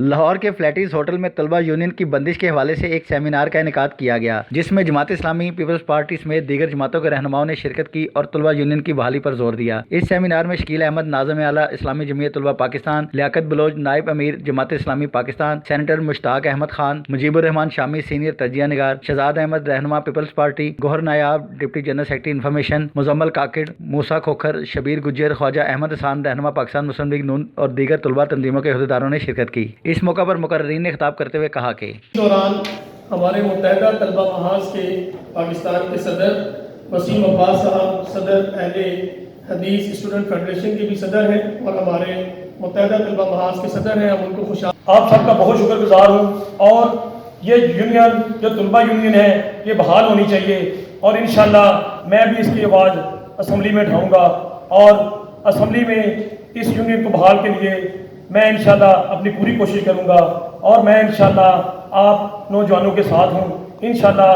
لاہور کے فلیٹیز ہوٹل میں طلبہ یونین کی بندش کے حوالے سے ایک سیمینار کا انعقاد کیا گیا، جس میں جماعت اسلامی پیپلز پارٹی سمیت دیگر جماعتوں کے رہنماؤں نے شرکت کی اور طلبہ یونین کی بحالی پر زور دیا۔ اس سیمینار میں شکیل احمد ناظم اعلیٰ اسلامی جمعیت طلبہ پاکستان، لیاقت بلوچ نائب امیر جماعت اسلامی پاکستان، سینیٹر مشتاق احمد خان، مجیب الرحمان شامی سینئر تجزیہ نگار، شہزاد احمد رہنما Peoples Party, Gohar Nayab deputy general secretary information, Muzammil Kakar, Musa Khokhar, Shabbir Gujjar, Khawaja Ahmed Hassan رہنما پاکستان مسلم لیگ نون اور دیگر طلبہ تنظیموں کے عہدیداروں نے شرکت کی۔ اس موقع پر مقررین نے خطاب کرتے ہوئے کہا کہ اس دوران ہمارے متحدہ طلبہ محاذ کے پاکستان کے صدر وسیم عباس صاحب، صدر اہل حدیث اسٹوڈنٹ فیڈریشن کے بھی صدر ہیں اور ہمارے متحدہ طلبہ محاذ کے صدر ہیں، ہم ان کو خوش آپ سب کا بہت شکر گزار ہوں، اور یہ یونین جو طلبہ یونین ہے یہ بحال ہونی چاہیے، اور انشاءاللہ میں بھی اس کی آواز اسمبلی میں اٹھاؤں گا، اور اسمبلی میں اس یونین کو بحال کے لیے میں انشاءاللہ اپنی پوری کوشش کروں گا، اور میں انشاءاللہ آپ نوجوانوں کے ساتھ ہوں۔ انشاءاللہ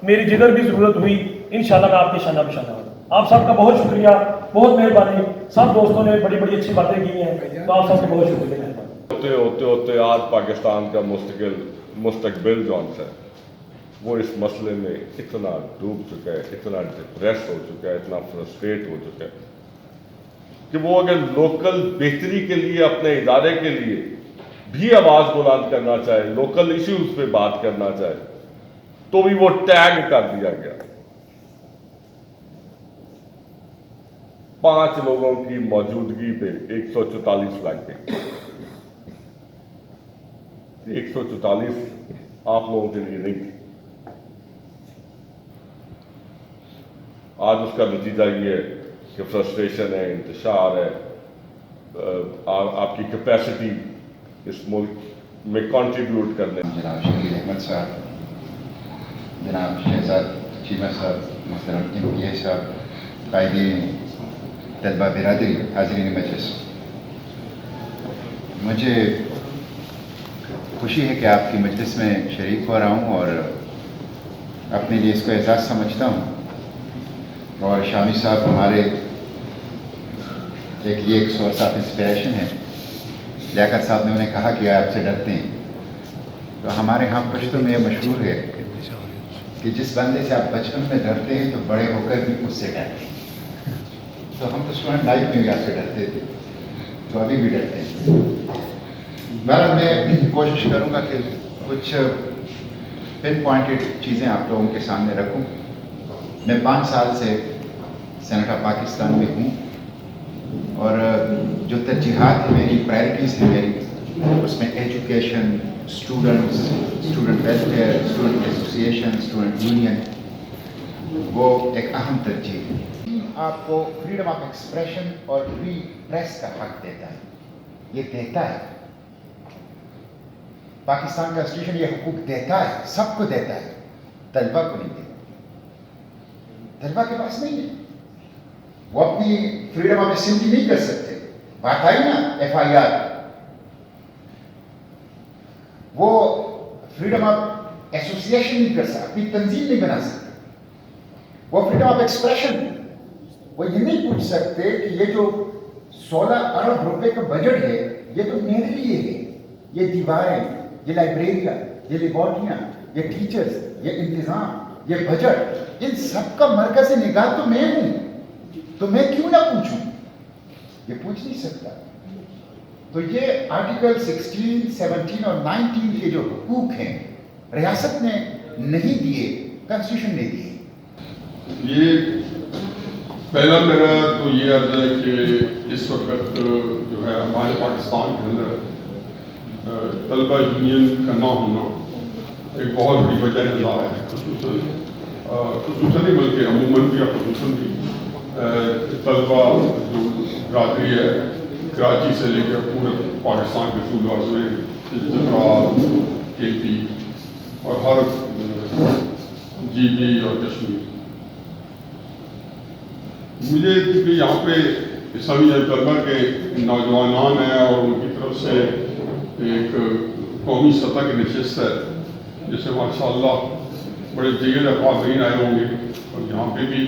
میری جدھر بھی ضرورت ہوئی انشاءاللہ میں آپ کے شانہ بشانہ ہوں۔ آپ سب کا بہت شکریہ، بہت مہربانی، سب دوستوں نے بڑی بڑی اچھی باتیں کی ہیں، تو آپ سب کا بہت شکریہ۔ ہوتے آج پاکستان کا مستقبل جو ہے وہ اس مسئلے میں اتنا ڈوب چکا ہے، اتنا ڈپریس ہو چکا ہے، اتنا فرسٹریٹ ہو چکا ہے کہ وہ اگر لوکل بہتری کے لیے اپنے ادارے کے لیے بھی آواز بلند کرنا چاہے، لوکل ایشوز پہ بات کرنا چاہے، تو بھی وہ ٹیگ کر دیا گیا۔ 5 لوگوں کی موجودگی پہ 144 لگ گئے۔ 144 آپ لوگوں کے لیے نہیں تھی۔ آج اس کا نتیجہ یہ ہے کہ فرسٹریشن ہے، انتشار ہے، آپ کی کیپیسٹی اس ملک میں کنٹریبیوٹ کرنے۔ جناب شکیل احمد صاحب، جناب شہزاد چیمہ صاحب، محترم MPA صاحب، قائدین طلبہ برادری، حاضرین مجلس، مجھے خوشی ہے کہ آپ کی مجلس میں شریک ہو رہا ہوں اور اپنے لیے اس کو اعزاز سمجھتا ہوں۔ اور شامی صاحب ہمارے ایک سورس آف انسپریشن ہے۔ لیاقت صاحب نے انہیں کہا کہ آپ سے ڈرتے ہیں، تو ہمارے ہاں پشتوں میں یہ مشہور ہے کہ جس بندے سے آپ بچپن میں ڈرتے ہیں تو بڑے ہو کر بھی اس سے ڈرتے ہیں۔ تو ہم تو اسٹوڈنٹ لائف میں بھی آپ سے ڈرتے تھے، تو ابھی بھی ڈرتے ہیں۔ بہرحال میں کوشش کروں گا کہ کچھ پن پوائنٹڈ چیزیں آپ لوگوں کے سامنے رکھوں۔ میں 5 سال سے سینیٹ آف پاکستان میں ہوں، اور جو ترجیحات ہیں میری، پرائرٹیز ہیں میری، اس میں education, students, student welfare, student association, student union, وہ ایک اہم ترجیح ہے۔ آپ کو فریڈم آف ایکسپریشن اور فری پریس کا حق دیتا ہے، یہ دیتا ہے۔ پاکستان کا کانسٹیٹیوشن یہ حقوق دیتا ہے، سب کو دیتا ہے، طلبہ کو نہیں دیتا۔ طلبہ کے پاس نہیں ہے، وہ اپنی فریڈم آف اسمبلی نہیں کر سکتے۔ بات آئی نا FIR، وہ فریڈم آف ایسوسیشن نہیں کر سکتے، اپنی تنظیم نہیں بنا سکتے۔ وہ فریڈم آف ایکسپریشن، وہ یہ نہیں پوچھ سکتے کہ یہ جو 16 ارب روپے کا بجٹ ہے یہ تو میرے لیے ہے، یہ دیواریں، یہ لائبریریاں، یہ لیبارٹریاں، یہ ٹیچرز، یہ انتظام، یہ بجٹ، ان سب کا مرکز نگاہ تو میں ہوں، تو میں کیوں نہ پوچھوں؟ یہ پوچھ نہیں سکتا۔ تو یہ آرٹیکل 16، 17 اور 19 کے جو حقوق ہیں ریاست نے نہیں دیے، کانسٹیٹیوشن نے دیے۔ یہ پہلا میرا تو یہ عرض ہے کہ اس وقت جو ہے ہمارے پاکستان کے اندر طلبہ یونین کا نہ ہونا ایک بہت بڑی وجہ نظر ہے، خصوصاً نہیں بلکہ عموماً بھی اور خصوصاً بھی طلبہ جو برادری ہے کراچی سے لے کر پورے پاکستان کے صوبوں میں، گجرات، KP اور ہر GB اور کشمیر، مجھے کیونکہ یہاں پہ اسلامی طلبہ کے نوجوانان ہیں اور ان کی طرف سے ایک قومی سطح کی نشست ہے جس سے ماشاءاللہ بڑے دیگر افاظرین آئے ہوں گے، اور یہاں پہ بھی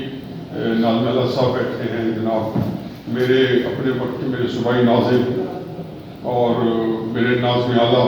ناظم اعلیٰ صاحب بیٹھے ہیں، جناب میرے اپنے وقت کے میرے صوبائی ناظم اور میرے ناظم اعلیٰ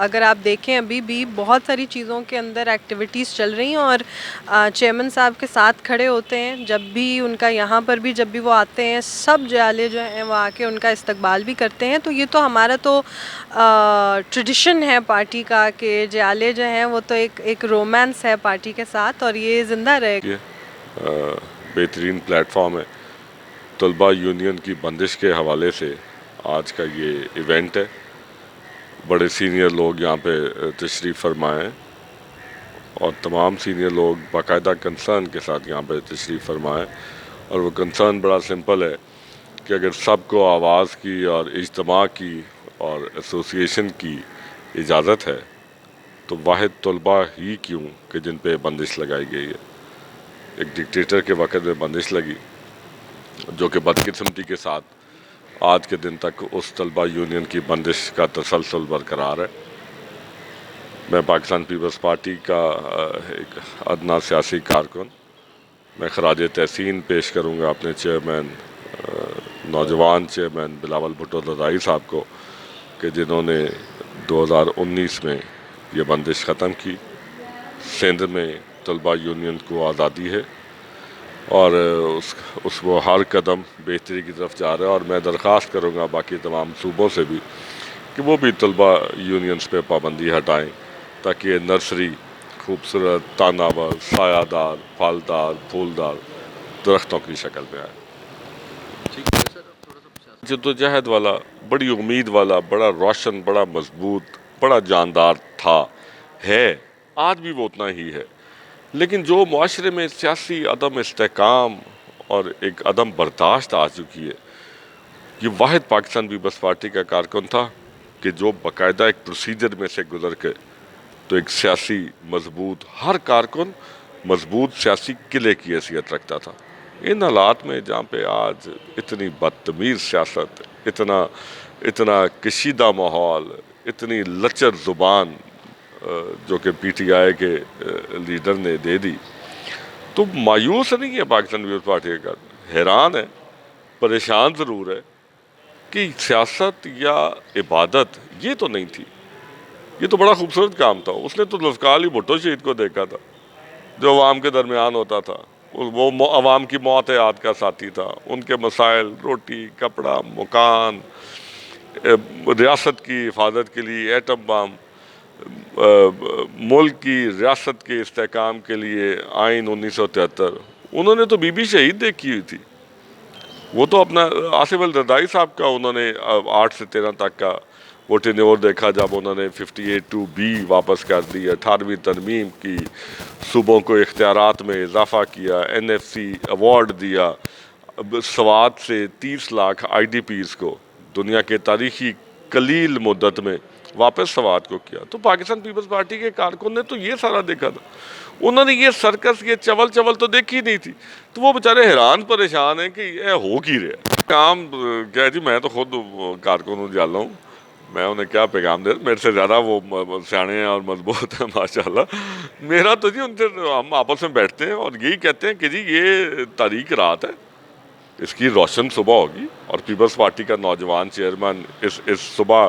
اگر آپ دیکھیں ابھی بھی بہت ساری چیزوں کے اندر ایکٹیویٹیز چل رہی ہیں اور چیئرمین صاحب کے ساتھ کھڑے ہوتے ہیں. جب بھی ان کا یہاں پر بھی جب بھی وہ آتے ہیں سب جیالے جو ہیں وہ آ کے ان کا استقبال بھی کرتے ہیں. تو یہ تو ہمارا تو ٹریڈیشن ہے پارٹی کا کہ جیالے جو ہیں وہ تو ایک رومانس ہے پارٹی کے ساتھ اور یہ زندہ رہے گا. بہترین پلیٹ فارم ہے. طلبہ یونین کی بندش کے حوالے سے آج کا یہ ایونٹ ہے. بڑے سینئر لوگ یہاں پہ تشریف فرمائے ہیں اور تمام سینئر لوگ باقاعدہ کنسرن کے ساتھ یہاں پہ تشریف فرمائے. اور وہ کنسرن بڑا سمپل ہے کہ اگر سب کو آواز کی اور اجتماع کی اور ایسوسیشن کی اجازت ہے تو واحد طلبہ ہی کیوں کہ جن پہ بندش لگائی گئی ہے. ایک ڈکٹیٹر کے وقت میں بندش لگی جو کہ بدقسمتی کے ساتھ آج کے دن تک اس طلبہ یونین کی بندش کا تسلسل برقرار ہے. میں پاکستان پیپلز پارٹی کا ایک ادنا سیاسی کارکن. میں خراج تحسین پیش کروں گا اپنے چیئرمین نوجوان چیئرمین بلاول بھٹو رضائی صاحب کو کہ جنہوں نے 2019 میں یہ بندش ختم کی. سندھ میں طلبہ یونین کو آزادی ہے اور اس وہ ہر قدم بہتری کی طرف جا رہا ہے. اور میں درخواست کروں گا باقی تمام صوبوں سے بھی کہ وہ بھی طلبہ یونینز پہ پابندی ہٹائیں تاکہ یہ نرسری خوبصورت تاناور سایہ دار پھلدار پھولدار درختوں کی شکل میں آئے. جدوجہد والا بڑی امید والا بڑا روشن بڑا مضبوط بڑا جاندار تھا ہے آج بھی وہ اتنا ہی ہے. لیکن جو معاشرے میں سیاسی عدم استحکام اور ایک عدم برداشت آ چکی ہے یہ واحد پاکستان پیپلز پارٹی کا کارکن تھا کہ جو باقاعدہ ایک پروسیجر میں سے گزر کے تو ایک سیاسی مضبوط ہر کارکن مضبوط سیاسی قلعے کی حیثیت رکھتا تھا. ان حالات میں جہاں پہ آج اتنی بدتمیز سیاست اتنا کشیدہ ماحول اتنی لچر زبان جو کہ پی ٹی آئی کے لیڈر نے دے دی تو مایوس نہیں ہے پاکستان پیپلز پارٹی کا. حیران ہے پریشان ضرور ہے کہ سیاست یا عبادت یہ تو نہیں تھی. یہ تو بڑا خوبصورت کام تھا. اس نے تو ذوالفقار علی بھٹو شہید کو دیکھا تھا جو عوام کے درمیان ہوتا تھا. وہ عوام کی موت یاد کا ساتھی تھا. ان کے مسائل روٹی کپڑا مکان ریاست کی حفاظت کے لیے ایٹم بم ملک کی ریاست کے استحکام کے لیے آئین 1973 انہوں نے تو بی بی شہید دیکھی ہوئی تھی. وہ تو اپنا آصف الرضائی صاحب کا انہوں نے 8 سے 13 تک کا وہ ٹینیور دیکھا جب انہوں نے 58(2)B واپس کر دی 18ویں ترمیم کی صوبوں کو اختیارات میں اضافہ کیا NFC ایوارڈ دیا سوات سے 30 لاکھ IDPs کو دنیا کے تاریخی قلیل مدت میں واپس سوات کو کیا. تو پاکستان پیپلز پارٹی کے کارکن نے تو یہ سارا دیکھا تھا. انہوں نے یہ سرکس یہ چول تو دیکھی نہیں تھی. تو وہ بیچارے حیران پریشان ہیں کہ یہ ہو کی رہا کام کیا جی. میں تو خود کارکن ہوں جالا ہوں. میں انہیں کیا پیغام دے میرے سے زیادہ وہ سیانے ہیں اور مضبوط ہیں ماشاءاللہ. میرا تو جی ان سے ہم آپس میں بیٹھتے ہیں اور یہی کہتے ہیں کہ جی یہ تاریخ رات ہے اس کی روشن صبح ہوگی. اور پیپلز پارٹی کا نوجوان چیئرمین اس صبح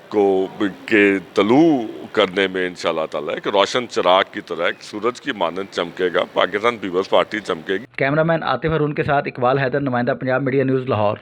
کو کے طلوع کرنے میں انشاءاللہ تعالیٰ ایک روشن چراغ کی طرح ایک سورج کی مانند چمکے گا. پاکستان پیپلز پارٹی چمکے گی. کیمرہ مین عاطف ہارون کے ساتھ اقبال حیدر نمائندہ پنجاب میڈیا نیوز لاہور.